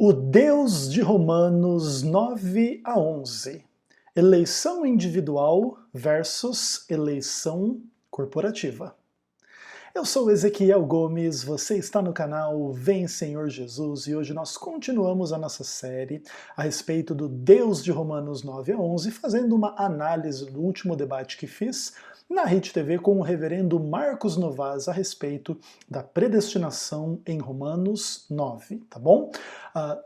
O Deus de Romanos 9 a 11. Eleição individual versus eleição corporativa. Eu sou Ezequiel Gomes, você está no canal Vem Senhor Jesus e hoje nós continuamos a nossa série a respeito do Deus de Romanos 9 a 11, fazendo uma análise do último debate que fiz na Hit TV com o reverendo Marcos Novas a respeito da predestinação em Romanos 9, tá bom?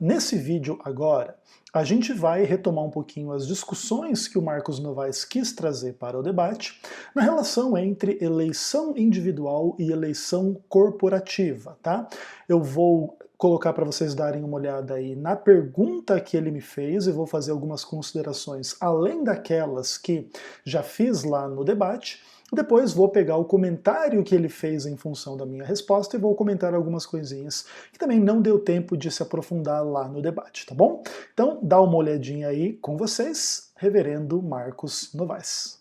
Nesse vídeo agora, a gente vai retomar um pouquinho as discussões que o Marcos Novas quis trazer para o debate na relação entre eleição individual e eleição corporativa, tá? Eu vou colocar para vocês darem uma olhada aí na pergunta que ele me fez e vou fazer algumas considerações além daquelas que já fiz lá no debate. Depois vou pegar o comentário que ele fez em função da minha resposta e vou comentar algumas coisinhas que também não deu tempo de se aprofundar lá no debate, tá bom? Então dá uma olhadinha aí com vocês, reverendo Marcos Novas.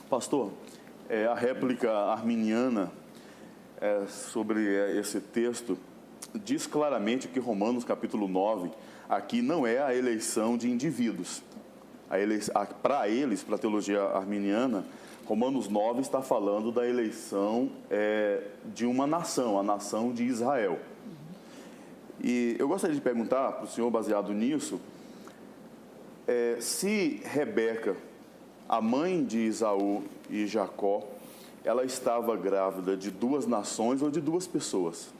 Pastor, a réplica arminiana sobre esse texto diz claramente que Romanos capítulo 9 aqui não é a eleição de indivíduos. Para eles, para a teologia arminiana, Romanos 9 está falando da eleição de uma nação, a nação de Israel. E eu gostaria de perguntar para o senhor, baseado nisso, se Rebeca, a mãe de Esaú e Jacó, ela estava grávida de duas nações ou de duas pessoas?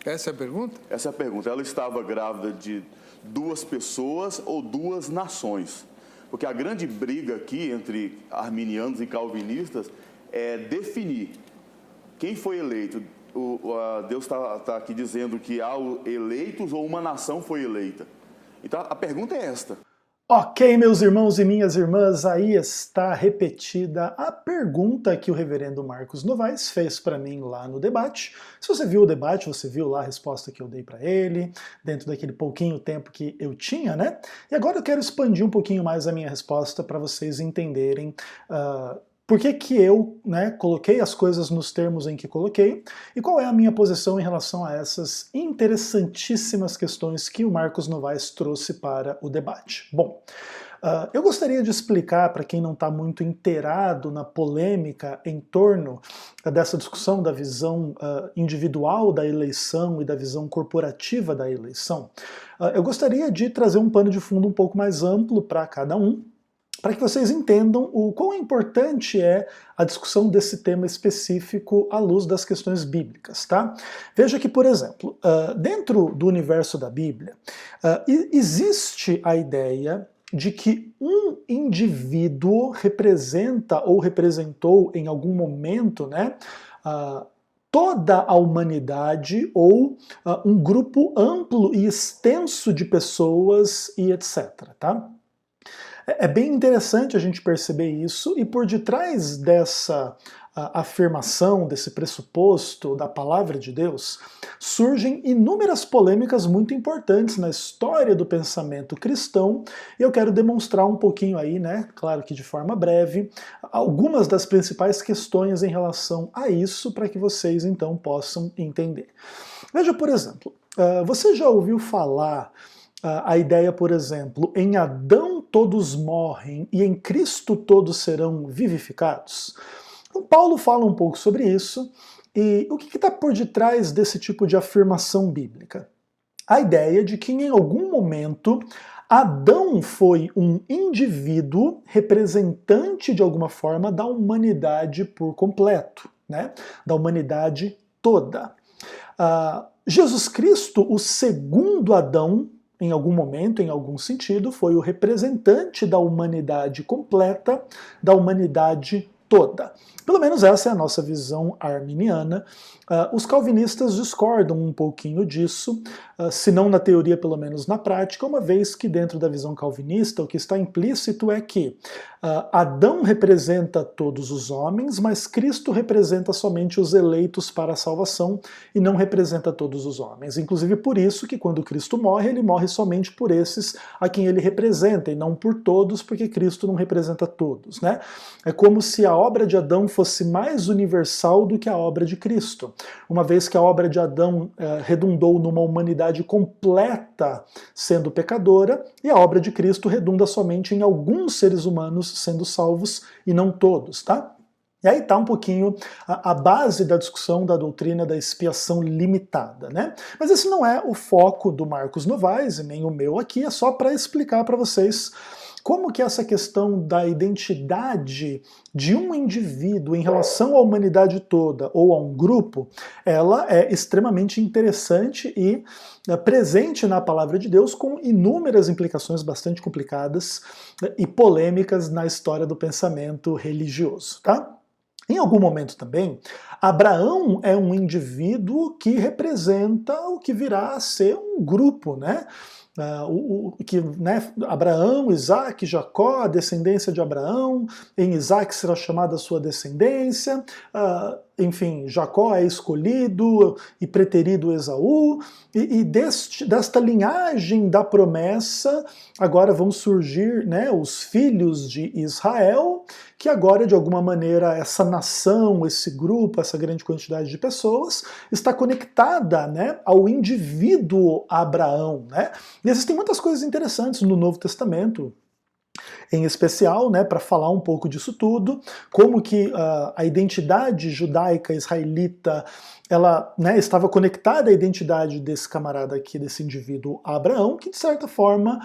Essa é a pergunta? Essa é a pergunta. Ela estava grávida de duas pessoas ou duas nações? Porque a grande briga aqui entre arminianos e calvinistas é definir quem foi eleito. Deus está aqui dizendo que há eleitos ou uma nação foi eleita. Então a pergunta é esta. Ok, meus irmãos e minhas irmãs, aí está repetida a pergunta que o reverendo Marcos Novas fez para mim lá no debate. Se você viu o debate, você viu lá a resposta que eu dei para ele, dentro daquele pouquinho tempo que eu tinha, né? E agora eu quero expandir um pouquinho mais a minha resposta para vocês entenderem por que eu coloquei as coisas nos termos em que coloquei e qual é a minha posição em relação a essas interessantíssimas questões que o Marcos Novas trouxe para o debate. Bom, eu gostaria de explicar para quem não está muito inteirado na polêmica em torno dessa discussão da visão individual da eleição e da visão corporativa da eleição. Eu gostaria de trazer um pano de fundo um pouco mais amplo para cada um, para que vocês entendam o quão importante é a discussão desse tema específico à luz das questões bíblicas, tá? Veja que, por exemplo, dentro do universo da Bíblia, existe a ideia de que um indivíduo representa ou representou em algum momento, toda a humanidade ou um grupo amplo e extenso de pessoas e etc, tá? É bem interessante a gente perceber isso, e por detrás dessa afirmação, desse pressuposto da palavra de Deus, surgem inúmeras polêmicas muito importantes na história do pensamento cristão, e eu quero demonstrar um pouquinho aí, claro que de forma breve, algumas das principais questões em relação a isso, para que vocês então possam entender. Veja, por exemplo, você já ouviu falar a ideia, por exemplo, em Adão todos morrem e em Cristo todos serão vivificados? Então, Paulo fala um pouco sobre isso, e o que está por detrás desse tipo de afirmação bíblica? A ideia de que em algum momento Adão foi um indivíduo representante de alguma forma da humanidade por completo, da humanidade toda. Jesus Cristo, o segundo Adão, em algum momento, em algum sentido, foi o representante da humanidade completa, da humanidade toda. Pelo menos essa é a nossa visão arminiana. Os calvinistas discordam um pouquinho disso, se não na teoria, pelo menos na prática, uma vez que dentro da visão calvinista o que está implícito é que Adão representa todos os homens, mas Cristo representa somente os eleitos para a salvação e não representa todos os homens. Inclusive por isso que quando Cristo morre, ele morre somente por esses a quem ele representa e não por todos, porque Cristo não representa todos, né? É como se a obra de Adão fosse mais universal do que a obra de Cristo, uma vez que a obra de Adão redundou numa humanidade completa sendo pecadora, e a obra de Cristo redunda somente em alguns seres humanos sendo salvos e não todos, tá? E aí está um pouquinho a base da discussão da doutrina da expiação limitada, né? Mas esse não é o foco do Marcos Novaes, e nem o meu aqui, é só para explicar para vocês como que essa questão da identidade de um indivíduo em relação à humanidade toda ou a um grupo, ela é extremamente interessante e presente na palavra de Deus com inúmeras implicações bastante complicadas e polêmicas na história do pensamento religioso, tá? Em algum momento também, Abraão é um indivíduo que representa o que virá a ser um grupo, né? Abraão, Isaac, Jacó, a descendência de Abraão, em Isaac será chamada a sua descendência, enfim, Jacó é escolhido e preterido Esaú, e desta linhagem da promessa agora vão surgir, né, os filhos de Israel, que agora de alguma maneira essa nação, esse grupo, essa grande quantidade de pessoas está conectada, né, ao indivíduo Abraão, né? E existem muitas coisas interessantes no Novo Testamento, em especial, né, para falar um pouco disso tudo, como que a identidade judaica israelita ela, né, estava conectada à identidade desse camarada aqui, desse indivíduo Abraão, que de certa forma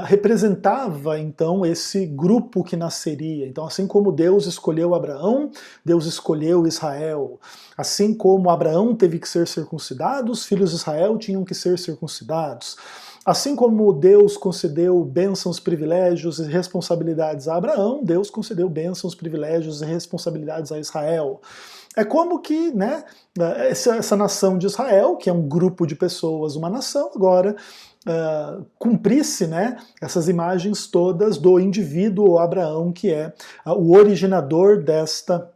representava então esse grupo que nasceria. Então, assim como Deus escolheu Abraão, Deus escolheu Israel. Assim como Abraão teve que ser circuncidado, os filhos de Israel tinham que ser circuncidados. Assim como Deus concedeu bênçãos, privilégios e responsabilidades a Abraão, Deus concedeu bênçãos, privilégios e responsabilidades a Israel. É como que, né, essa nação de Israel, que é um grupo de pessoas, uma nação, agora cumprisse, né, essas imagens todas do indivíduo Abraão, que é o originador desta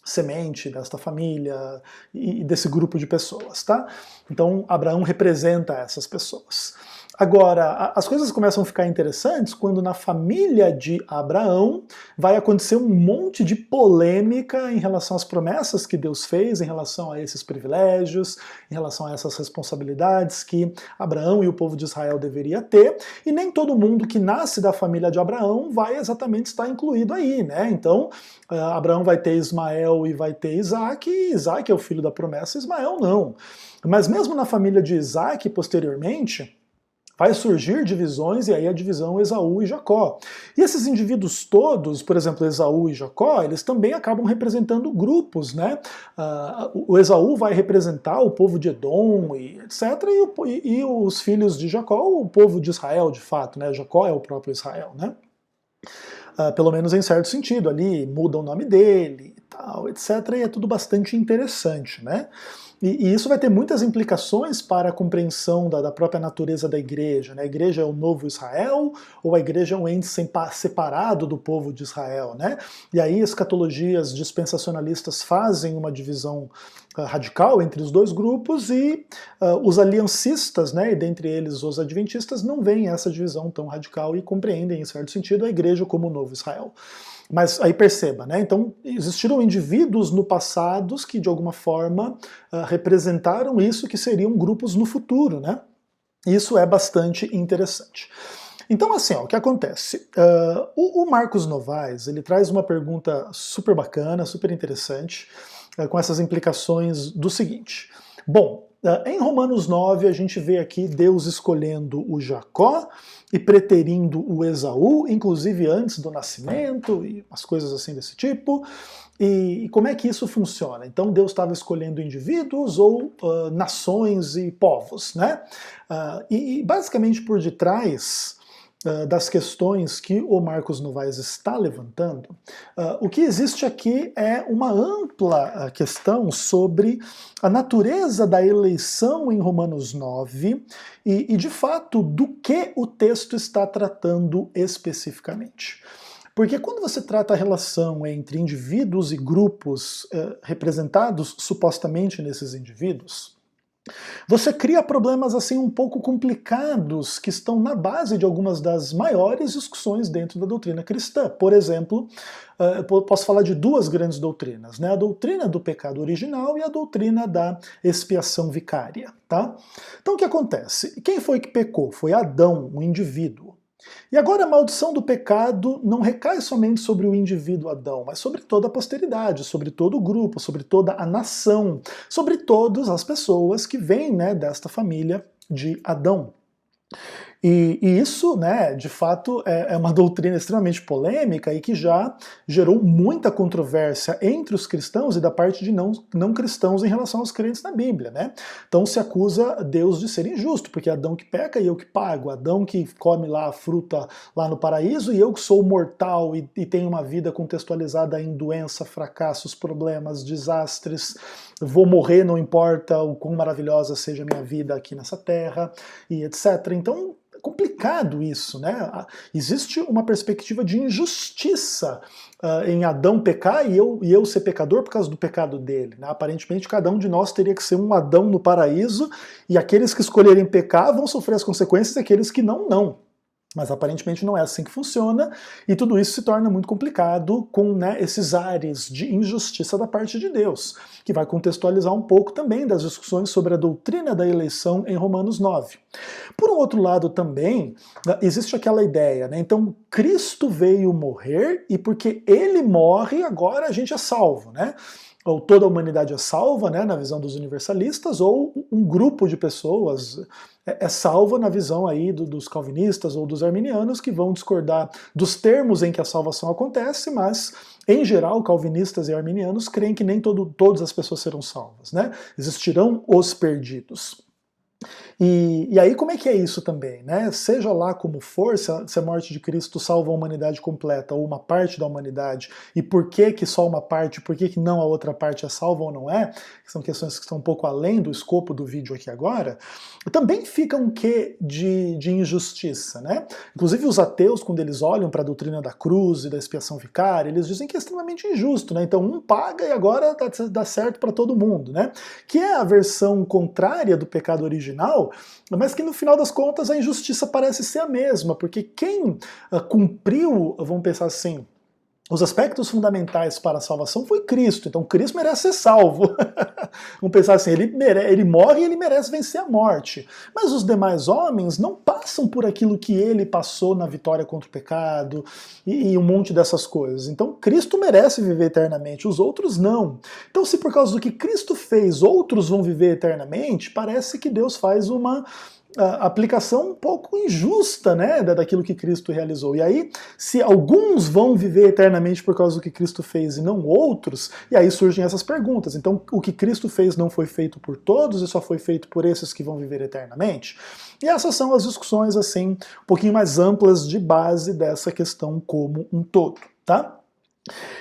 semente, desta família e desse grupo de pessoas, tá? Então, Abraão representa essas pessoas. Agora, as coisas começam a ficar interessantes quando na família de Abraão vai acontecer um monte de polêmica em relação às promessas que Deus fez, em relação a esses privilégios, em relação a essas responsabilidades que Abraão e o povo de Israel deveria ter, e nem todo mundo que nasce da família de Abraão vai exatamente estar incluído aí, né? Então, Abraão vai ter Ismael e vai ter Isaac, e Isaac é o filho da promessa, Ismael não. Mas mesmo na família de Isaac, posteriormente, vai surgir divisões, e aí a divisão Esaú e Jacó. E esses indivíduos todos, por exemplo, Esaú e Jacó, eles também acabam representando grupos, né? O Esaú vai representar o povo de Edom, e etc., e os filhos de Jacó, o povo de Israel, de fato, né? Jacó é o próprio Israel, né? Pelo menos em certo sentido, ali muda o nome dele, e tal, etc., e é tudo bastante interessante, né? E isso vai ter muitas implicações para a compreensão da própria natureza da igreja, né? A igreja é o novo Israel, ou a igreja é um ente separado do povo de Israel, né? E aí escatologias dispensacionalistas fazem uma divisão radical entre os dois grupos, e os aliancistas, né, e dentre eles os adventistas, não veem essa divisão tão radical e compreendem, em certo sentido, a igreja como o novo Israel. Mas aí perceba, né? Então existiram indivíduos no passado que de alguma forma representaram isso, que seriam grupos no futuro, né? Isso é bastante interessante. Então assim, ó, o que acontece? O Marcos Novaes, ele traz uma pergunta super bacana, super interessante, com essas implicações do seguinte. Bom, em Romanos 9 a gente vê aqui Deus escolhendo o Jacó e preterindo o Esaú, inclusive antes do nascimento, e umas coisas assim desse tipo. E como é que isso funciona? Então Deus estava escolhendo indivíduos ou nações e povos, né? E basicamente por detrás das questões que o Marcos Novaes está levantando, o que existe aqui é uma ampla questão sobre a natureza da eleição em Romanos 9 e de fato, do que o texto está tratando especificamente. Porque quando você trata a relação entre indivíduos e grupos representados supostamente nesses indivíduos, você cria problemas assim um pouco complicados que estão na base de algumas das maiores discussões dentro da doutrina cristã. Por exemplo, eu posso falar de duas grandes doutrinas, né? A doutrina do pecado original e a doutrina da expiação vicária, tá? Então o que acontece? Quem foi que pecou? Foi Adão, um indivíduo. E agora a maldição do pecado não recai somente sobre o indivíduo Adão, mas sobre toda a posteridade, sobre todo o grupo, sobre toda a nação, sobre todas as pessoas que vêm, né, desta família de Adão. E isso, né, de fato, é uma doutrina extremamente polêmica e que já gerou muita controvérsia entre os cristãos e da parte de não cristãos em relação aos crentes na Bíblia, né? Então se acusa Deus de ser injusto, porque é Adão que peca e eu que pago, Adão que come lá a fruta lá no paraíso e eu que sou mortal e tenho uma vida contextualizada em doença, fracassos, problemas, desastres, vou morrer, não importa o quão maravilhosa seja a minha vida aqui nessa terra e etc. Então complicado isso, né? Existe uma perspectiva de injustiça em Adão pecar e eu ser pecador por causa do pecado dele, né? Aparentemente cada um de nós teria que ser um Adão no paraíso e aqueles que escolherem pecar vão sofrer as consequências e aqueles que não. Mas aparentemente não é assim que funciona, e tudo isso se torna muito complicado com, né, esses ares de injustiça da parte de Deus, que vai contextualizar um pouco também das discussões sobre a doutrina da eleição em Romanos 9. Por um outro lado também, existe aquela ideia, né? Então Cristo veio morrer e porque ele morre, agora a gente é salvo, né? Ou toda a humanidade é salva, né, na visão dos universalistas, ou um grupo de pessoas é salvo na visão aí dos calvinistas ou dos arminianos, que vão discordar dos termos em que a salvação acontece, mas em geral calvinistas e arminianos creem que nem todas as pessoas serão salvas, né? Existirão os perdidos. E aí como é que é isso também, né? Seja lá como for, se a morte de Cristo salva a humanidade completa ou uma parte da humanidade, e por que só uma parte, por que não a outra parte é salva ou não é, que são questões que estão um pouco além do escopo do vídeo aqui agora, também fica um quê de injustiça, né? Inclusive os ateus, quando eles olham para a doutrina da cruz e da expiação vicária, eles dizem que é extremamente injusto, né? Então um paga e agora dá certo para todo mundo, né? Que é a versão contrária do pecado original, mas que no final das contas a injustiça parece ser a mesma, porque quem cumpriu, vamos pensar assim, os aspectos fundamentais para a salvação foi Cristo, então Cristo merece ser salvo. Vamos pensar assim, ele morre e ele merece vencer a morte. Mas os demais homens não passam por aquilo que ele passou na vitória contra o pecado e um monte dessas coisas. Então Cristo merece viver eternamente, os outros não. Então se por causa do que Cristo fez outros vão viver eternamente, parece que Deus faz uma aplicação um pouco injusta, né, daquilo que Cristo realizou. E aí, se alguns vão viver eternamente por causa do que Cristo fez e não outros, e aí surgem essas perguntas. Então, o que Cristo fez não foi feito por todos e só foi feito por esses que vão viver eternamente? E essas são as discussões, assim, um pouquinho mais amplas de base dessa questão como um todo, tá?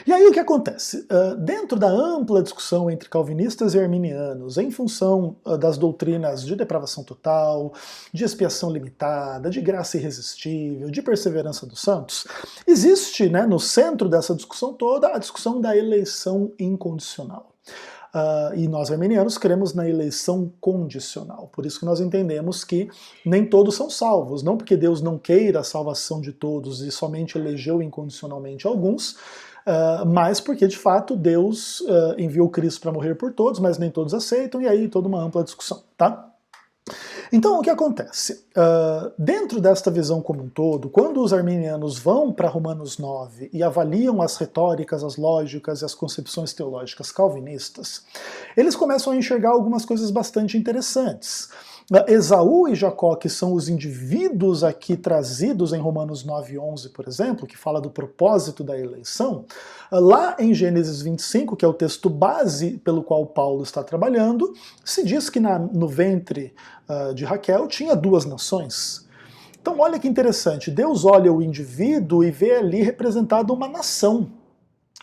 E aí o que acontece? Dentro da ampla discussão entre calvinistas e arminianos, em função das doutrinas de depravação total, de expiação limitada, de graça irresistível, de perseverança dos santos, existe, né, no centro dessa discussão toda a discussão da eleição incondicional. E nós arminianos cremos na eleição condicional. Por isso que nós entendemos que nem todos são salvos, não porque Deus não queira a salvação de todos e somente elegeu incondicionalmente alguns, mas porque de fato Deus enviou Cristo para morrer por todos, mas nem todos aceitam, e aí toda uma ampla discussão, tá? Então o que acontece? Dentro desta visão como um todo, quando os arminianos vão para Romanos 9 e avaliam as retóricas, as lógicas e as concepções teológicas calvinistas, eles começam a enxergar algumas coisas bastante interessantes. Esaú e Jacó, que são os indivíduos aqui trazidos em Romanos 9:11, por exemplo, que fala do propósito da eleição, lá em Gênesis 25, que é o texto base pelo qual Paulo está trabalhando, se diz que no ventre de Raquel tinha duas nações. Então olha que interessante, Deus olha o indivíduo e vê ali representada uma nação.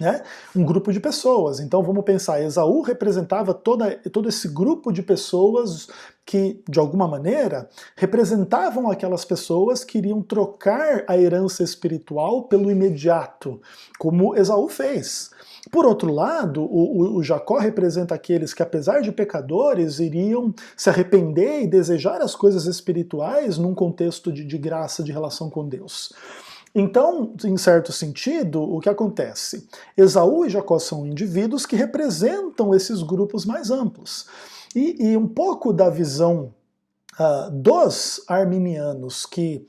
né? Um grupo de pessoas. Então vamos pensar, Esaú representava todo esse grupo de pessoas que, de alguma maneira, representavam aquelas pessoas que iriam trocar a herança espiritual pelo imediato, como Esaú fez. Por outro lado, o Jacó representa aqueles que, apesar de pecadores, iriam se arrepender e desejar as coisas espirituais num contexto de graça, de relação com Deus. Então, em certo sentido, o que acontece? Esaú e Jacó são indivíduos que representam esses grupos mais amplos. E um pouco da visão dos arminianos que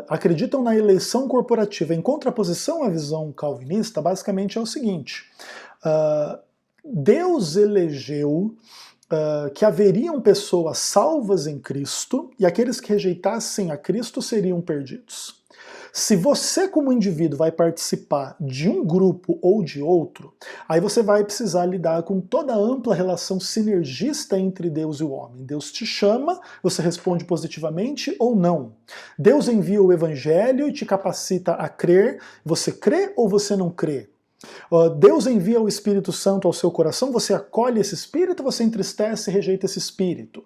acreditam na eleição corporativa em contraposição à visão calvinista, basicamente é o seguinte: Deus elegeu que haveriam pessoas salvas em Cristo e aqueles que rejeitassem a Cristo seriam perdidos. Se você, como indivíduo, vai participar de um grupo ou de outro, aí você vai precisar lidar com toda a ampla relação sinergista entre Deus e o homem. Deus te chama, você responde positivamente ou não. Deus envia o evangelho e te capacita a crer, você crê ou você não crê? Deus envia o Espírito Santo ao seu coração, você acolhe esse Espírito, você entristece e rejeita esse Espírito.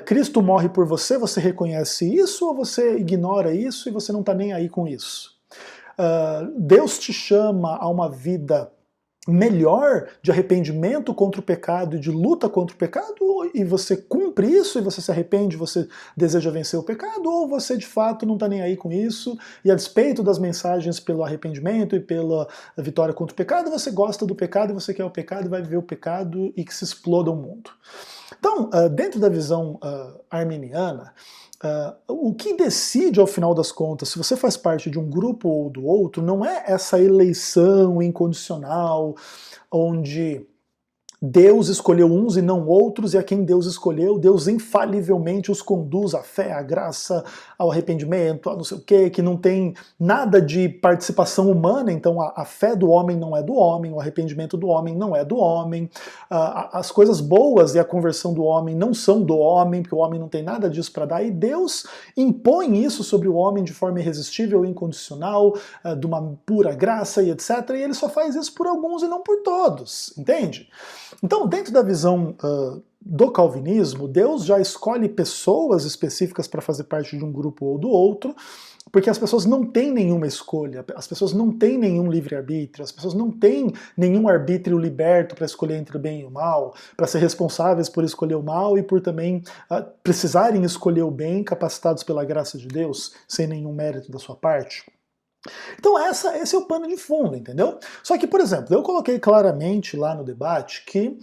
Cristo morre por você, você reconhece isso ou você ignora isso e você não está nem aí com isso? Deus te chama a uma vida melhor de arrependimento contra o pecado e de luta contra o pecado, e você cumpre isso e você se arrepende, você deseja vencer o pecado, ou você de fato não está nem aí com isso e a despeito das mensagens pelo arrependimento e pela vitória contra o pecado, você gosta do pecado e você quer o pecado e vai viver o pecado e que se exploda o mundo. Então, dentro da visão arminiana, o que decide ao final das contas se você faz parte de um grupo ou do outro não é essa eleição incondicional onde Deus escolheu uns e não outros, e a quem Deus escolheu, Deus infalivelmente os conduz à fé, à graça, ao arrependimento, a não sei o quê, que não tem nada de participação humana, então a fé do homem não é do homem, o arrependimento do homem não é do homem, as coisas boas e a conversão do homem não são do homem, porque o homem não tem nada disso para dar, e Deus impõe isso sobre o homem de forma irresistível e incondicional, de uma pura graça e etc, e ele só faz isso por alguns e não por todos, entende? Então, dentro da visão do calvinismo, Deus já escolhe pessoas específicas para fazer parte de um grupo ou do outro, porque as pessoas não têm nenhuma escolha, as pessoas não têm nenhum livre-arbítrio, as pessoas não têm nenhum arbítrio liberto para escolher entre o bem e o mal, para ser responsáveis por escolher o mal e por também precisarem escolher o bem, capacitados pela graça de Deus, sem nenhum mérito da sua parte. Então esse é o pano de fundo, entendeu? Só que, por exemplo, eu coloquei claramente lá no debate que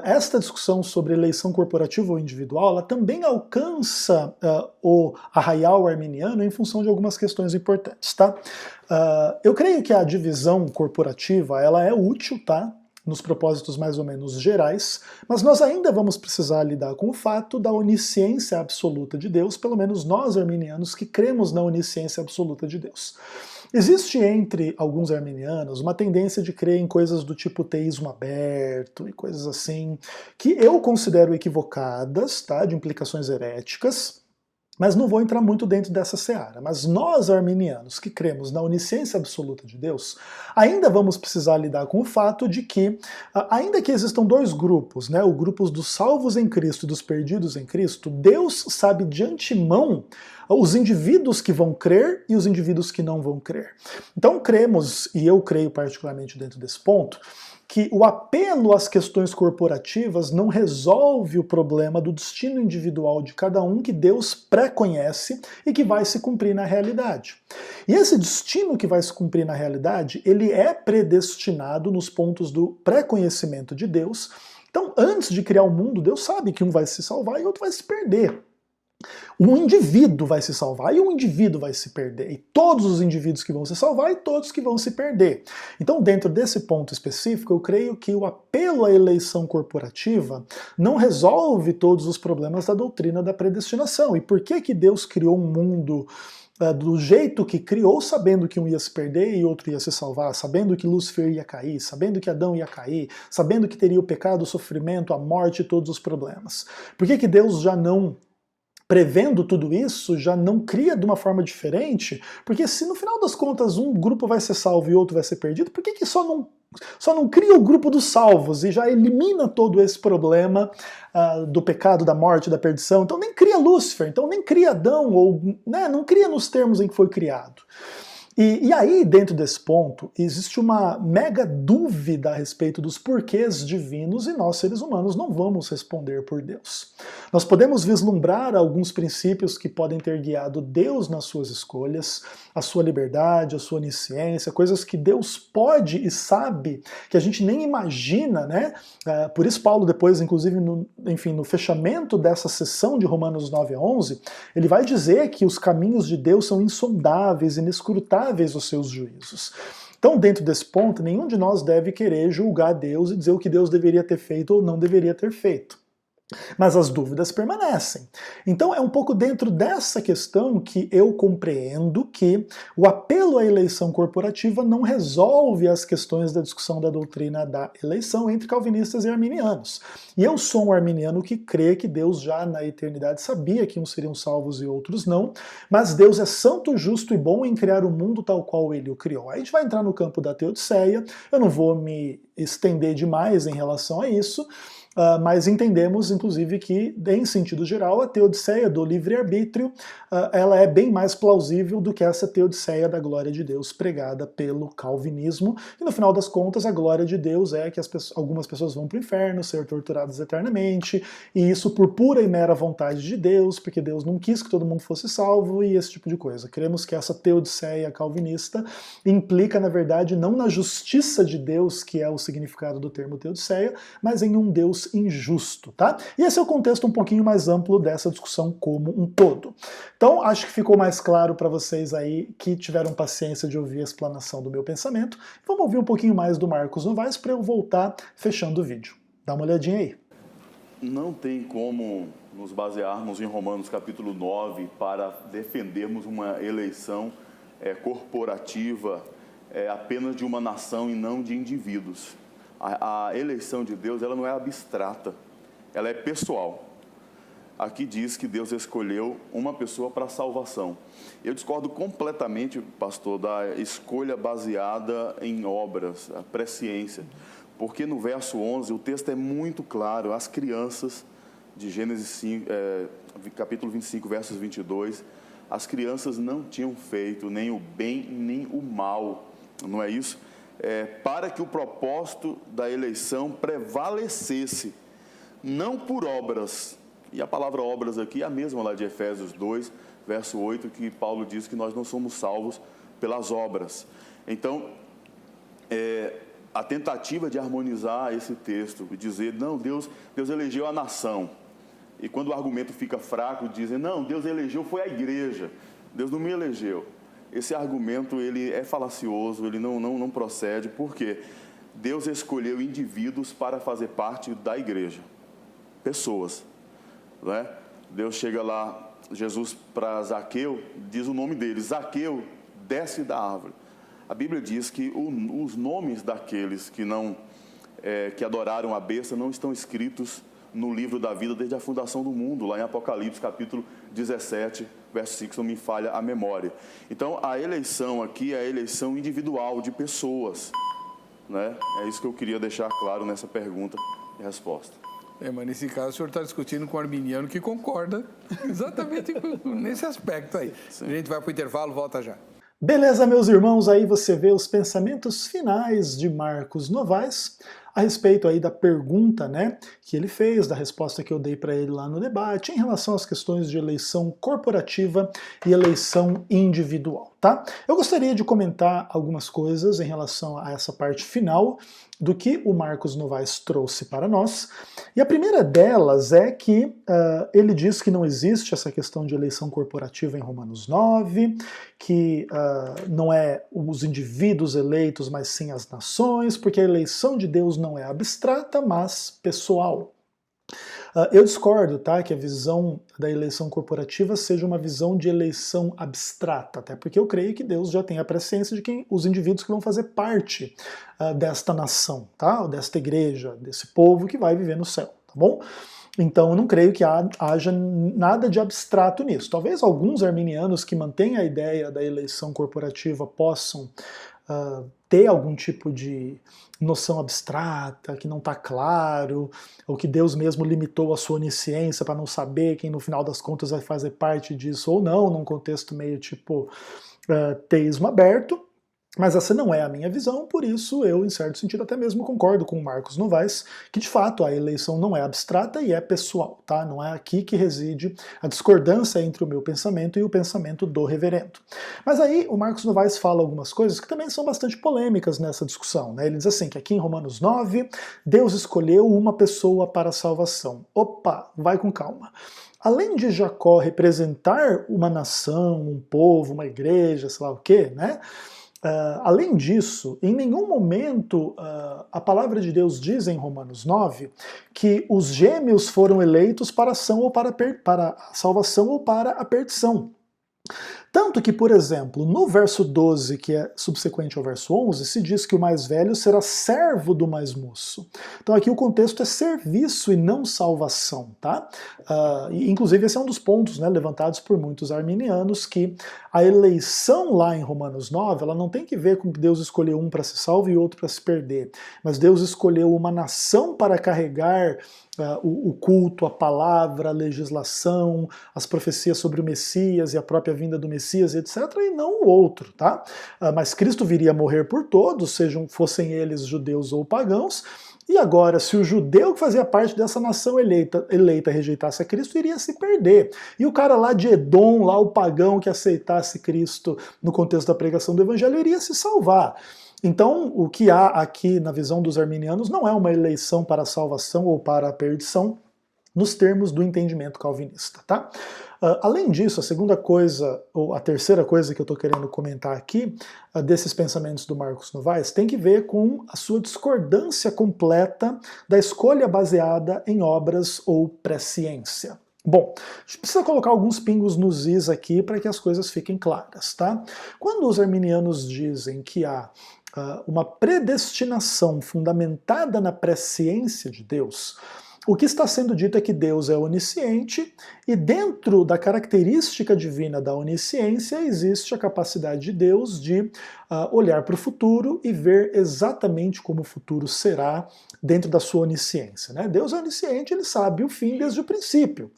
esta discussão sobre eleição corporativa ou individual, ela também alcança o arraial arminiano em função de algumas questões importantes, tá? Eu creio que a divisão corporativa, ela é útil, tá? Nos propósitos mais ou menos gerais, mas nós ainda vamos precisar lidar com o fato da onisciência absoluta de Deus, pelo menos nós arminianos que cremos na onisciência absoluta de Deus. Existe entre alguns arminianos uma tendência de crer em coisas do tipo teísmo aberto e coisas assim, que eu considero equivocadas, tá, de implicações heréticas, mas não vou entrar muito dentro dessa seara. Mas nós, arminianos, que cremos na onisciência absoluta de Deus, ainda vamos precisar lidar com o fato de que, ainda que existam dois grupos, né, o grupo dos salvos em Cristo e dos perdidos em Cristo, Deus sabe de antemão os indivíduos que vão crer e os indivíduos que não vão crer. Então cremos, e eu creio particularmente dentro desse ponto, que o apelo às questões corporativas não resolve o problema do destino individual de cada um que Deus pré-conhece e que vai se cumprir na realidade. E esse destino que vai se cumprir na realidade, ele é predestinado nos pontos do pré-conhecimento de Deus. Então, antes de criar o mundo, Deus sabe que um vai se salvar e outro vai se perder. Um indivíduo vai se salvar e um indivíduo vai se perder. E todos os indivíduos que vão se salvar e todos que vão se perder. Então, dentro desse ponto específico, eu creio que o apelo à eleição corporativa não resolve todos os problemas da doutrina da predestinação. E por que que Deus criou um mundo do jeito que criou, sabendo que um ia se perder e outro ia se salvar, sabendo que Lúcifer ia cair, sabendo que Adão ia cair, sabendo que teria o pecado, o sofrimento, a morte e todos os problemas? Por que que Deus já não prevendo tudo isso, já não cria de uma forma diferente? Porque se no final das contas um grupo vai ser salvo e outro vai ser perdido, por que só não cria o grupo dos salvos e já elimina todo esse problema do pecado, da morte, da perdição? Então nem cria Lúcifer, então nem cria Adão, ou né, não cria nos termos em que foi criado. E aí, dentro desse ponto, existe uma mega dúvida a respeito dos porquês divinos e nós, seres humanos, não vamos responder por Deus. Nós podemos vislumbrar alguns princípios que podem ter guiado Deus nas suas escolhas, a sua liberdade, a sua onisciência, coisas que Deus pode e sabe, que a gente nem imagina, né? Por isso Paulo depois, inclusive, no fechamento dessa sessão de Romanos 9 a 11, ele vai dizer que os caminhos de Deus são insondáveis, inescrutáveis os seus juízos. Então, dentro desse ponto, nenhum de nós deve querer julgar Deus e dizer o que Deus deveria ter feito ou não deveria ter feito. Mas as dúvidas permanecem. Então é um pouco dentro dessa questão que eu compreendo que o apelo à eleição corporativa não resolve as questões da discussão da doutrina da eleição entre calvinistas e arminianos. E eu sou um arminiano que crê que Deus já na eternidade sabia que uns seriam salvos e outros não, mas Deus é santo, justo e bom em criar o mundo tal qual ele o criou. Aí a gente vai entrar no campo da teodiceia, eu não vou me estender demais em relação a isso, mas entendemos, inclusive, que, em sentido geral, a teodiceia do livre-arbítrio ela é bem mais plausível do que essa teodiceia da glória de Deus pregada pelo calvinismo. E, no final das contas, a glória de Deus é que algumas pessoas vão para o inferno, ser torturadas eternamente, e isso por pura e mera vontade de Deus, porque Deus não quis que todo mundo fosse salvo, e esse tipo de coisa. Cremos que essa teodiceia calvinista implica, na verdade, não na justiça de Deus, que é o significado do termo teodiceia, mas em um Deus injusto, tá? E esse é o contexto um pouquinho mais amplo dessa discussão como um todo. Então, acho que ficou mais claro para vocês aí que tiveram paciência de ouvir a explanação do meu pensamento. Vamos ouvir um pouquinho mais do Marcos Novaes para eu voltar fechando o vídeo. Dá uma olhadinha aí. Não tem como nos basearmos em Romanos capítulo 9 para defendermos uma eleição corporativa apenas de uma nação e não de indivíduos. A eleição de Deus, ela não é abstrata, ela é pessoal. Aqui diz que Deus escolheu uma pessoa para a salvação. Eu discordo completamente, pastor, da escolha baseada em obras, a presciência, porque no verso 11 o texto é muito claro, as crianças de Gênesis 5, capítulo 25, versos 22, as crianças não tinham feito nem o bem nem o mal, não é isso? Para que o propósito da eleição prevalecesse, não por obras. E a palavra obras aqui é a mesma lá de Efésios 2, verso 8, que Paulo diz que nós não somos salvos pelas obras. Então, a tentativa de harmonizar esse texto, e dizer, não, Deus elegeu a nação. E quando o argumento fica fraco, dizem, não, Deus elegeu foi a igreja, Deus não me elegeu. Esse argumento ele é falacioso, ele não procede, porque Deus escolheu indivíduos para fazer parte da igreja, pessoas, né? Deus chega lá, Jesus para Zaqueu, diz o nome dele, Zaqueu, desce da árvore. A Bíblia diz que os nomes daqueles que adoraram a besta não estão escritos no livro da vida desde a fundação do mundo, lá em Apocalipse, capítulo 17, verso 5, se não me falha a memória. Então, a eleição aqui é a eleição individual de pessoas, né? É isso que eu queria deixar claro nessa pergunta e resposta. Mas nesse caso o senhor está discutindo com o arminiano que concorda exatamente nesse aspecto aí. Sim. A gente vai para o intervalo, volta já. Beleza, meus irmãos, aí você vê os pensamentos finais de Marcos Novaes a respeito aí da pergunta, né, que ele fez, da resposta que eu dei para ele lá no debate, em relação às questões de eleição corporativa e eleição individual, tá? Eu gostaria de comentar algumas coisas em relação a essa parte final do que o Marcos Novaes trouxe para nós. E a primeira delas é que ele diz que não existe essa questão de eleição corporativa em Romanos 9, que não é os indivíduos eleitos, mas sim as nações, porque a eleição de Deus não é abstrata, mas pessoal. Eu discordo, tá, que a visão da eleição corporativa seja uma visão de eleição abstrata, até porque eu creio que Deus já tem a presciência de os indivíduos que vão fazer parte desta nação, tá, ou desta igreja, desse povo que vai viver no céu, tá bom? Então eu não creio que haja nada de abstrato nisso. Talvez alguns arminianos que mantêm a ideia da eleição corporativa possam ter algum tipo de noção abstrata, que não está claro, ou que Deus mesmo limitou a sua onisciência para não saber quem no final das contas vai fazer parte disso ou não, num contexto meio tipo teísmo aberto. Mas essa não é a minha visão, por isso eu, em certo sentido, até mesmo concordo com o Marcos Novaes, que de fato a eleição não é abstrata e é pessoal, tá? Não é aqui que reside a discordância entre o meu pensamento e o pensamento do reverendo. Mas aí o Marcos Novaes fala algumas coisas que também são bastante polêmicas nessa discussão, né? Ele diz assim, que aqui em Romanos 9, Deus escolheu uma pessoa para a salvação. Opa, vai com calma. Além de Jacó representar uma nação, um povo, uma igreja, sei lá o quê, né? Além disso, em nenhum momento a palavra de Deus diz em Romanos 9 que os gêmeos foram eleitos para ação ou para a salvação ou para a perdição. Tanto que, por exemplo, no verso 12, que é subsequente ao verso 11, se diz que o mais velho será servo do mais moço. Então aqui o contexto é serviço e não salvação, tá? Inclusive esse é um dos pontos, né, levantados por muitos arminianos, que a eleição lá em Romanos 9, ela não tem que ver com que Deus escolheu um para ser salvo e outro para se perder, mas Deus escolheu uma nação para carregar o culto, a palavra, a legislação, as profecias sobre o Messias e a própria vinda do Messias, etc., e não o outro, tá? Mas Cristo viria a morrer por todos, fossem eles judeus ou pagãos, e agora, se o judeu que fazia parte dessa nação eleita rejeitasse a Cristo, iria se perder. E o cara lá de Edom, lá o pagão que aceitasse Cristo no contexto da pregação do evangelho, iria se salvar. Então, o que há aqui na visão dos arminianos não é uma eleição para a salvação ou para a perdição, nos termos do entendimento calvinista, tá? Além disso, a segunda coisa, ou a terceira coisa que eu estou querendo comentar aqui, desses pensamentos do Marcos Novaes, tem que ver com a sua discordância completa da escolha baseada em obras ou presciência. Bom, a gente precisa colocar alguns pingos nos is aqui para que as coisas fiquem claras, tá? Quando os arminianos dizem que há uma predestinação fundamentada na presciência de Deus, o que está sendo dito é que Deus é onisciente e dentro da característica divina da onisciência existe a capacidade de Deus de olhar para o futuro e ver exatamente como o futuro será dentro da sua onisciência, né? Deus é onisciente, ele sabe o fim desde o princípio.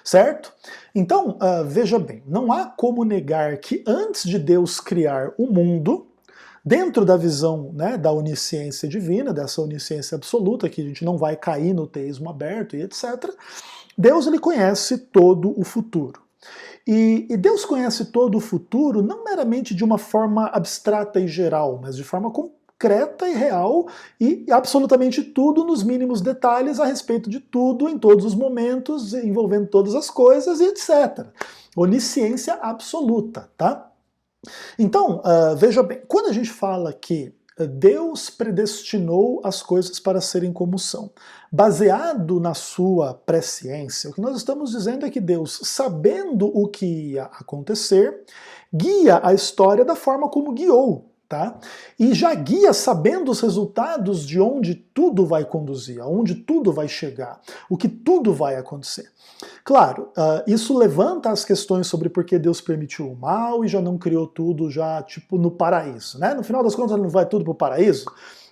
Certo? Então, veja bem, não há como negar que antes de Deus criar o mundo, dentro da visão, né, da onisciência divina, dessa onisciência absoluta, que a gente não vai cair no teísmo aberto e etc., Deus ele conhece todo o futuro. E Deus conhece todo o futuro não meramente de uma forma abstrata e geral, mas de forma concreta e real, e absolutamente tudo nos mínimos detalhes a respeito de tudo, em todos os momentos, envolvendo todas as coisas e etc. Onisciência absoluta, tá? Então, veja bem, quando a gente fala que Deus predestinou as coisas para serem como são, baseado na sua presciência, o que nós estamos dizendo é que Deus, sabendo o que ia acontecer, guia a história da forma como guiou. Tá? E já guia sabendo os resultados de onde tudo vai conduzir, aonde tudo vai chegar, o que tudo vai acontecer. Claro, isso levanta as questões sobre por que Deus permitiu o mal e já não criou tudo já tipo no paraíso, né? No final das contas não vai tudo para o paraíso?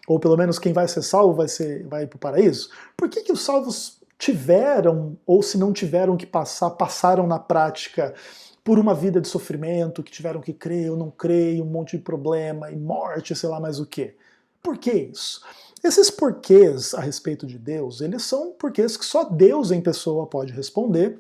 Ou pelo menos quem vai ser salvo vai para o paraíso? Por que os salvos tiveram, ou se não tiveram que passaram na prática por uma vida de sofrimento, que tiveram que crer ou não crer, um monte de problema e morte, sei lá mais o quê? Por que isso? Esses porquês a respeito de Deus, eles são porquês que só Deus em pessoa pode responder,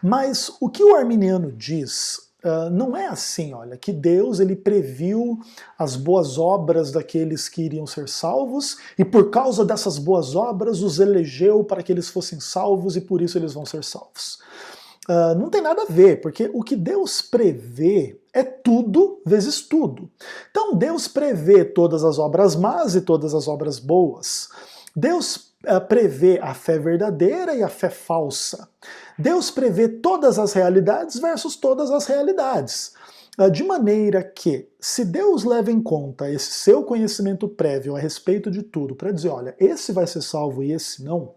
mas o que o arminiano diz não é assim, olha, que Deus ele previu as boas obras daqueles que iriam ser salvos e por causa dessas boas obras os elegeu para que eles fossem salvos e por isso eles vão ser salvos. Não tem nada a ver, porque o que Deus prevê é tudo vezes tudo. Então Deus prevê todas as obras más e todas as obras boas. Deus prevê a fé verdadeira e a fé falsa. Deus prevê todas as realidades versus todas as realidades. De maneira que, se Deus leva em conta esse seu conhecimento prévio a respeito de tudo, para dizer, olha, esse vai ser salvo e esse não,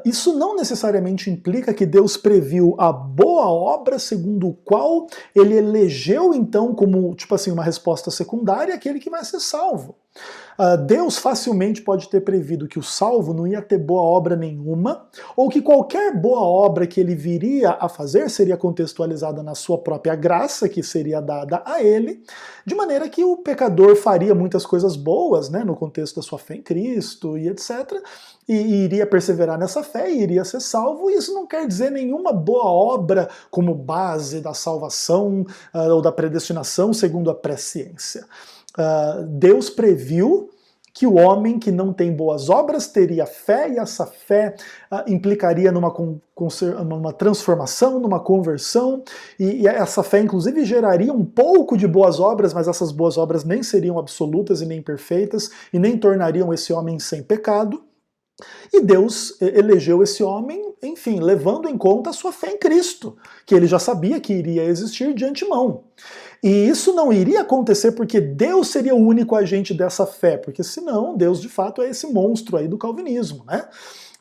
Isso não necessariamente implica que Deus previu a boa obra segundo o qual ele elegeu então como, tipo assim, uma resposta secundária aquele que vai ser salvo. Deus facilmente pode ter prevido que o salvo não ia ter boa obra nenhuma, ou que qualquer boa obra que ele viria a fazer seria contextualizada na sua própria graça, que seria dada a ele, de maneira que o pecador faria muitas coisas boas, né, no contexto da sua fé em Cristo e etc., e iria perseverar nessa fé e iria ser salvo. E isso não quer dizer nenhuma boa obra como base da salvação ou da predestinação segundo a presciência. Deus previu que o homem que não tem boas obras teria fé, e essa fé implicaria numa transformação, numa conversão, e essa fé inclusive geraria um pouco de boas obras, mas essas boas obras nem seriam absolutas e nem perfeitas, e nem tornariam esse homem sem pecado. E Deus elegeu esse homem, enfim, levando em conta a sua fé em Cristo, que ele já sabia que iria existir de antemão. E isso não iria acontecer porque Deus seria o único agente dessa fé, porque senão Deus de fato é esse monstro aí do calvinismo, né?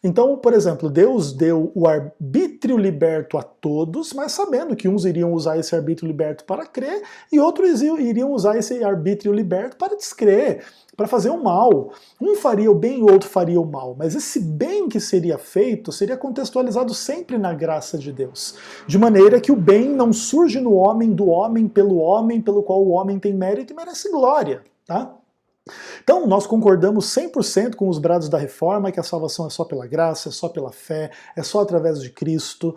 Então, por exemplo, Deus deu o arbítrio liberto a todos, mas sabendo que uns iriam usar esse arbítrio liberto para crer e outros iriam usar esse arbítrio liberto para descrer, para fazer o mal. Um faria o bem e o outro faria o mal, mas esse bem que seria feito seria contextualizado sempre na graça de Deus, de maneira que o bem não surge no homem, do homem, pelo qual o homem tem mérito e merece glória, tá? Então, nós concordamos 100% com os brados da reforma, que a salvação é só pela graça, é só pela fé, é só através de Cristo,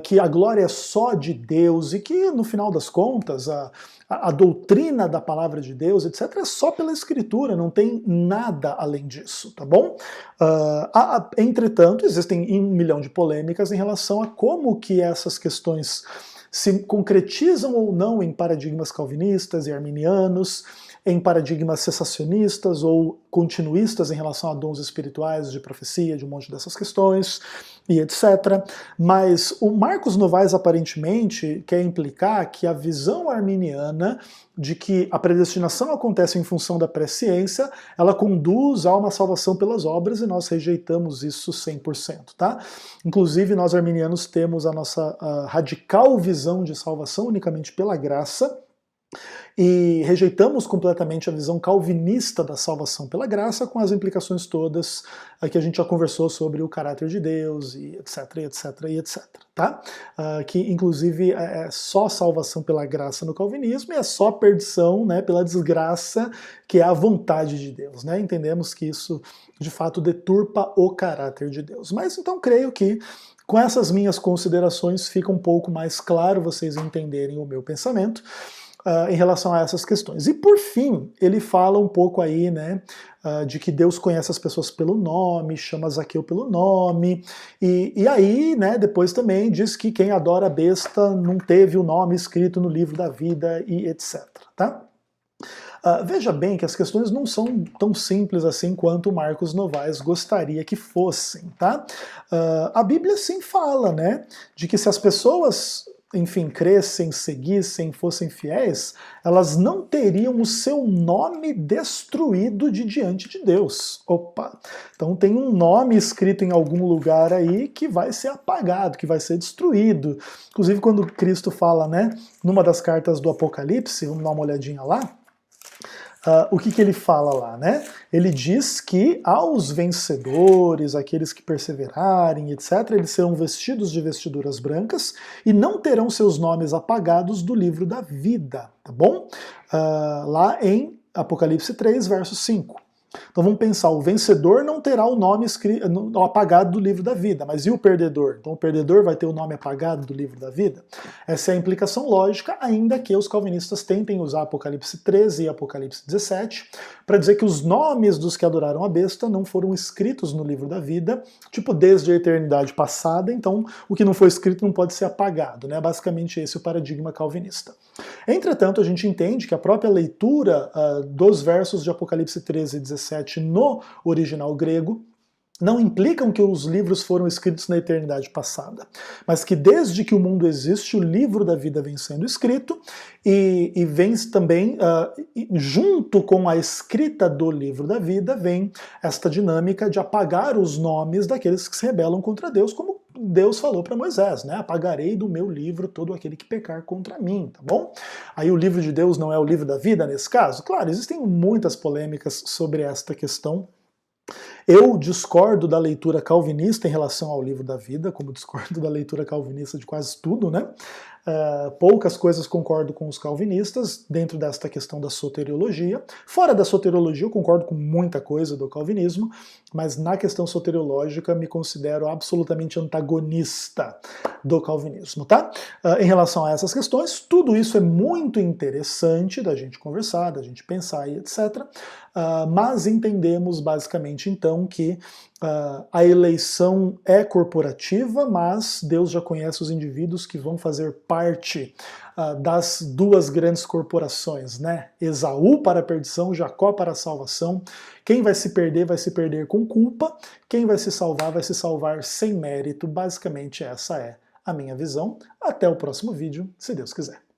que a glória é só de Deus e que, no final das contas, a doutrina da palavra de Deus, etc., é só pela Escritura, não tem nada além disso, tá bom? Entretanto, existem 1 milhão de polêmicas em relação a como que essas questões se concretizam ou não em paradigmas calvinistas e arminianos, em paradigmas cessacionistas ou continuistas em relação a dons espirituais, de profecia, de um monte dessas questões, e etc. Mas o Marcos Novaes aparentemente quer implicar que a visão arminiana de que a predestinação acontece em função da presciência, ela conduz a uma salvação pelas obras, e nós rejeitamos isso 100%, tá? Inclusive, nós arminianos temos a nossa radical visão de salvação unicamente pela graça, e rejeitamos completamente a visão calvinista da salvação pela graça, com as implicações todas que a gente já conversou sobre o caráter de Deus, e etc, etc, e etc, tá? Que inclusive é só salvação pela graça no calvinismo, e é só perdição, né, pela desgraça, que é a vontade de Deus, né? Entendemos que isso de fato deturpa o caráter de Deus. Mas então creio que com essas minhas considerações fica um pouco mais claro vocês entenderem o meu pensamento em relação a essas questões. E por fim, ele fala um pouco aí, né, de que Deus conhece as pessoas pelo nome, chama Zaqueu pelo nome, e aí, né, depois também diz que quem adora a besta não teve o nome escrito no livro da vida e etc, tá? Veja bem que as questões não são tão simples assim quanto o Marcos Novaes gostaria que fossem, tá? A Bíblia sim fala, né, de que se as pessoas, enfim, crescem, seguissem, fossem fiéis, elas não teriam o seu nome destruído de diante de Deus. Opa! Então tem um nome escrito em algum lugar aí que vai ser apagado, que vai ser destruído. Inclusive quando Cristo fala, né, numa das cartas do Apocalipse, vamos dar uma olhadinha lá, o que ele fala lá, né? Ele diz que aos vencedores, aqueles que perseverarem, etc., eles serão vestidos de vestiduras brancas e não terão seus nomes apagados do livro da vida, tá bom? Lá em Apocalipse 3, verso 5. Então vamos pensar, o vencedor não terá o nome apagado do livro da vida, mas e o perdedor? Então o perdedor vai ter o nome apagado do livro da vida? Essa é a implicação lógica, ainda que os calvinistas tentem usar Apocalipse 13 e Apocalipse 17 para dizer que os nomes dos que adoraram a besta não foram escritos no livro da vida, tipo desde a eternidade passada, então o que não foi escrito não pode ser apagado, né? Basicamente esse é o paradigma calvinista. Entretanto, a gente entende que a própria leitura dos versos de Apocalipse 13 e 17 no original grego não implicam que os livros foram escritos na eternidade passada, mas que desde que o mundo existe, o livro da vida vem sendo escrito e vem também, junto com a escrita do livro da vida, vem esta dinâmica de apagar os nomes daqueles que se rebelam contra Deus, como Deus falou para Moisés, né? Apagarei do meu livro todo aquele que pecar contra mim, tá bom? Aí o livro de Deus não é o livro da vida nesse caso? Claro, existem muitas polêmicas sobre esta questão. Eu discordo da leitura calvinista em relação ao livro da vida, como discordo da leitura calvinista de quase tudo, né? Poucas coisas concordo com os calvinistas dentro desta questão da soteriologia. Fora da soteriologia eu concordo com muita coisa do calvinismo, mas na questão soteriológica me considero absolutamente antagonista do calvinismo, tá? Em relação a essas questões, tudo isso é muito interessante da gente conversar, da gente pensar e etc. Mas entendemos basicamente então que a eleição é corporativa, mas Deus já conhece os indivíduos que vão fazer parte das duas grandes corporações, né? Esaú para a perdição, Jacó para a salvação. Quem vai se perder com culpa. Quem vai se salvar sem mérito. Basicamente essa é a minha visão. Até o próximo vídeo, se Deus quiser.